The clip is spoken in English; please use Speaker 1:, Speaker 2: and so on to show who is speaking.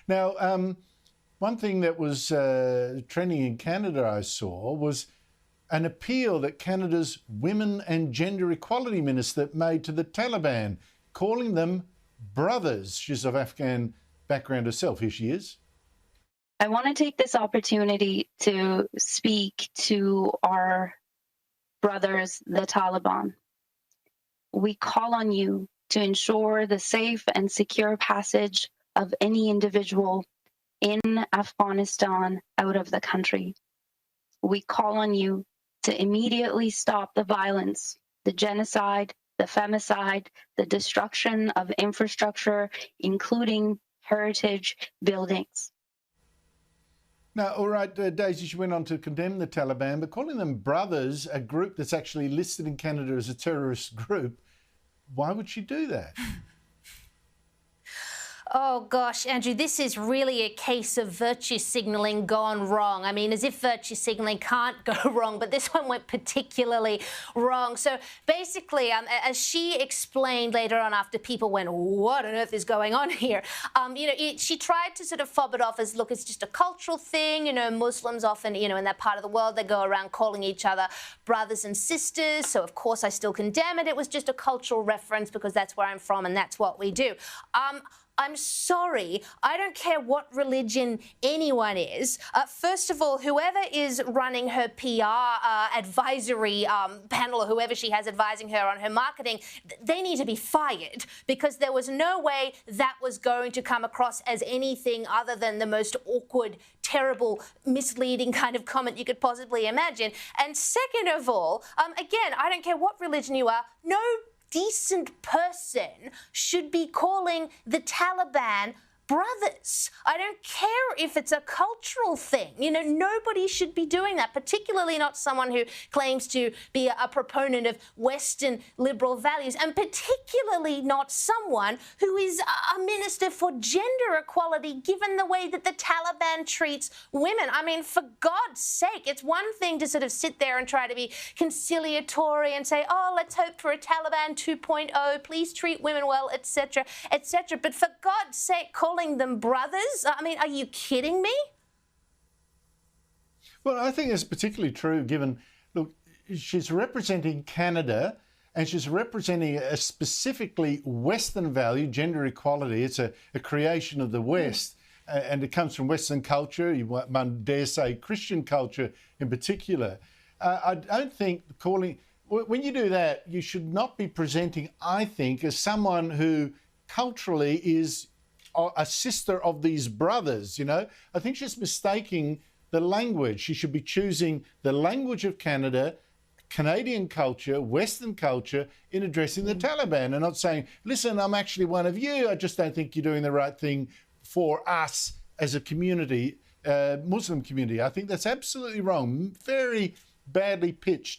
Speaker 1: Now, one thing that was trending in Canada I saw was an appeal that Canada's Women and Gender Equality Minister made to the Taliban, calling them brothers. She's of Afghan background herself. Here she is.
Speaker 2: I want to take this opportunity to speak to our brothers, the Taliban. We call on you to ensure the safe and secure passage of any individual in Afghanistan out of the country. We call on you to immediately stop the violence, the genocide, the femicide, the destruction of infrastructure, including heritage buildings.
Speaker 1: Now, all right, Daisy, she went on to condemn the Taliban, but calling them brothers, a group that's actually listed in Canada as a terrorist group, why would she do that?
Speaker 3: Oh, gosh, Andrew, this is really a case of virtue signalling gone wrong. I mean, as if virtue signalling can't go wrong, but this one went particularly wrong. So basically, as she explained later on after people went, what on earth is going on here? She tried to sort of fob it off as, look, it's just a cultural thing. Muslims often, in that part of the world, they go around calling each other brothers and sisters. So, of course, I still condemn it. It was just a cultural reference because that's where I'm from and that's what we do. I'm sorry, I don't care what religion anyone is. First of all, whoever is running her PR advisory panel or whoever she has advising her on her marketing, they need to be fired because there was no way that was going to come across as anything other than the most awkward, terrible, misleading kind of comment you could possibly imagine. And second of all, again, I don't care what religion you are, no decent person should be calling the Taliban brothers. I don't care if it's a cultural thing. Nobody should be doing that, particularly not someone who claims to be a proponent of Western liberal values, and particularly not someone who is a minister for gender equality, given the way that the Taliban treats women. I mean, for God's sake, it's one thing to sort of sit there and try to be conciliatory and say, oh, let's hope for a Taliban 2.0, please treat women well, etc., etc. But for God's sake, calling them brothers? I mean, are you kidding me?
Speaker 1: Well, I think it's particularly true given, look, she's representing Canada and she's representing a specifically Western value, gender equality. It's a creation of the West and it comes from Western culture, one dare say Christian culture in particular. I don't think when you do that, you should not be presenting, I think, as someone who culturally is a sister of these brothers, I think she's mistaking the language. She should be choosing the language of Canada, Canadian culture, Western culture in addressing the Taliban and not saying, listen, I'm actually one of you. I just don't think you're doing the right thing for us as a community, Muslim community. I think that's absolutely wrong. Very badly pitched